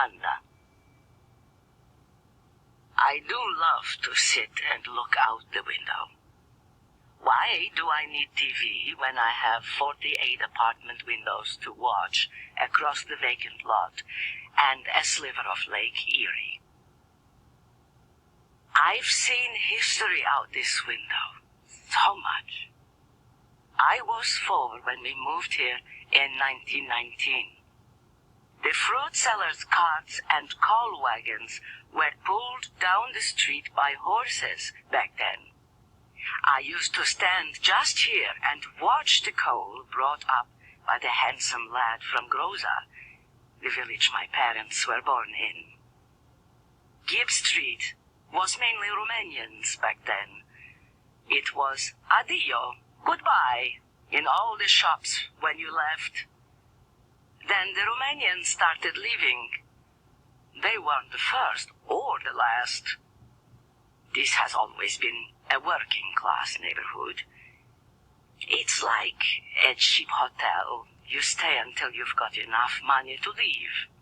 Anna. I do love to sit and look out the window. Why do I need TV when I have 48 apartment windows to watch across the vacant lot and a sliver of Lake Erie? I've seen history out this window, so much. I was 4 when we moved here in 1919. The fruit sellers' carts and coal wagons were pulled down the street by horses back then. I used to stand just here and watch the coal brought up by the handsome lad from Groza, the village my parents were born in. Gibbs Street was mainly Romanians back then. It was addio, goodbye, in all the shops when you left. Then the Romanians started leaving. They weren't the first or the last. This has always been a working-class neighborhood. It's like a cheap hotel. You stay until you've got enough money to leave.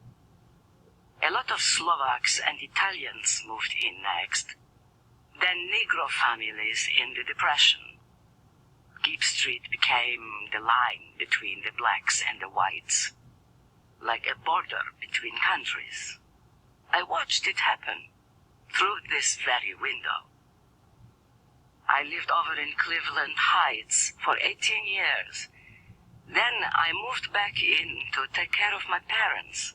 A lot of Slovaks and Italians moved in next. Then Negro families in the Depression. Gibbs Street became the line between the blacks and the whites, like a border between countries. I watched it happen through this very window. I lived over in Cleveland Heights for 18 years. Then I moved back in to take care of my parents.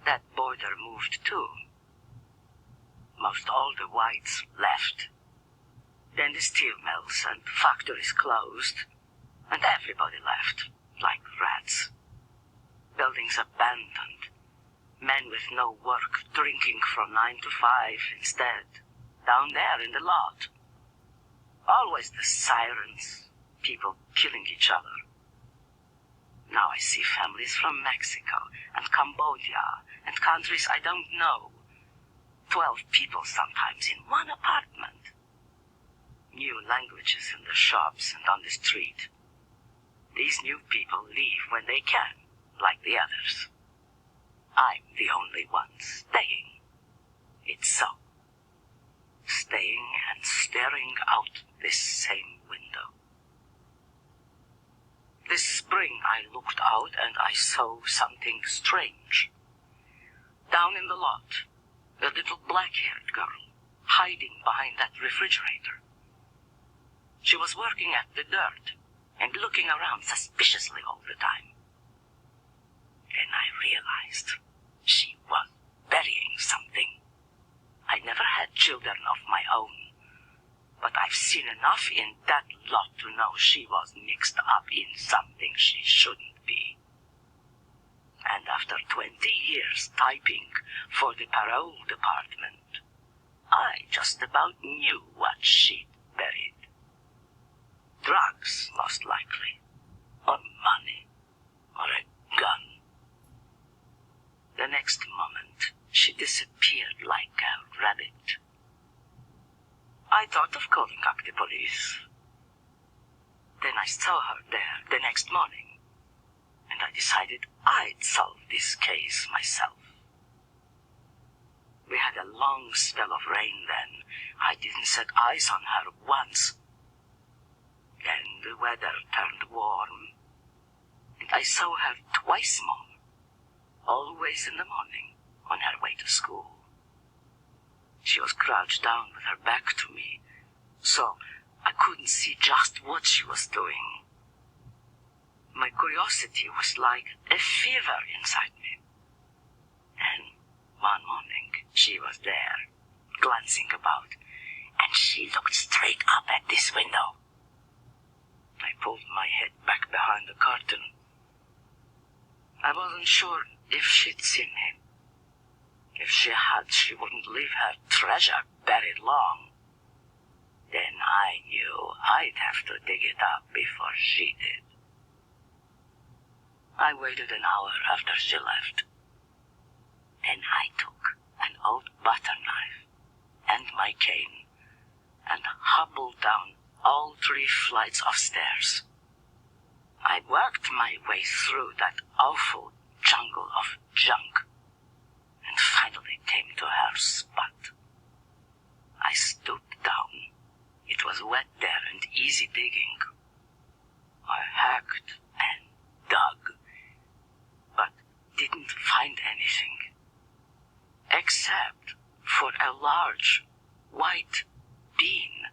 That border moved too. Most all the whites left. Then the steel mills and factories closed, and everybody left, like rats. Buildings abandoned. Men with no work drinking from 9 to 5 instead, down there in the lot. Always the sirens, people killing each other. Now I see families from Mexico and Cambodia and countries I don't know. 12 people sometimes in one apartment. New languages in the shops and on the street. These new people leave when they can, like the others. I'm the only one staying. It's so. Staying and staring out this same window. This spring I looked out and I saw something strange. Down in the lot, a little black-haired girl, hiding behind that refrigerator. She was working at the dirt and looking around suspiciously all the time. Then I realized she was burying something. I never had children of my own, but I've seen enough in that lot to know she was mixed up in something she shouldn't be. And after 20 years typing for the parole department, I just about knew what she'd buried. Drugs, most likely, or money, or a gun. The next moment, she disappeared like a rabbit. I thought of calling up the police. Then I saw her there the next morning, and I decided I'd solve this case myself. We had a long spell of rain then. I didn't set eyes on her once. Then the weather turned warm, and I saw her twice more, always in the morning on her way to school. She was crouched down with her back to me, so I couldn't see just what she was doing. My curiosity was like a fever inside me. Then, one morning, she was there, glancing about, and she looked straight up at this window. I pulled my head back behind the curtain. I wasn't sure if she'd seen me. If she had, she wouldn't leave her treasure buried long. Then I knew I'd have to dig it up before she did. I waited an hour after she left. Then I took an old butter knife and my cane and hobbled down all 3 flights of stairs. I worked my way through that awful jungle of junk finally came to her spot. I stooped down. It was wet there and easy digging. I hacked and dug, but didn't find anything, except for a large white bean.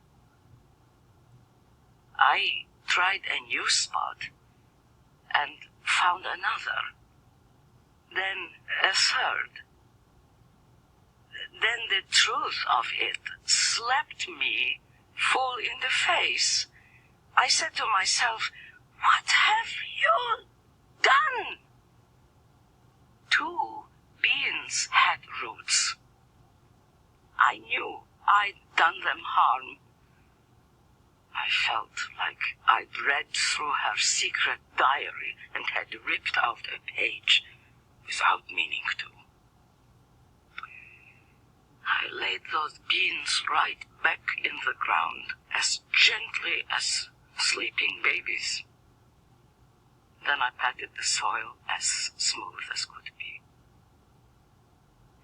I tried a new spot and found another, then a third. Then the truth of it slapped me full in the face. I said to myself, "What have you done?" 2 beans had roots. I knew I'd done them harm. I felt like I'd read through her secret diary and had ripped out a page without meaning to. I laid those beans right back in the ground as gently as sleeping babies. Then I patted the soil as smooth as could be.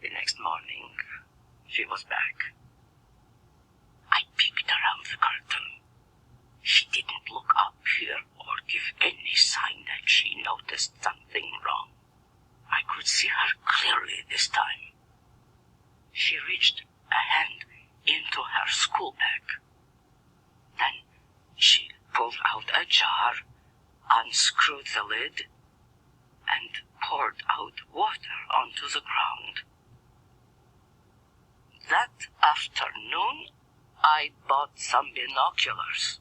The next morning, she was back. I peeked around the curtain. She didn't look up here or give any sign that she noticed something wrong. I could see her clearly this time. She reached a hand into her school bag. Then she pulled out a jar, unscrewed the lid, and poured out water onto the ground. That afternoon, I bought some binoculars.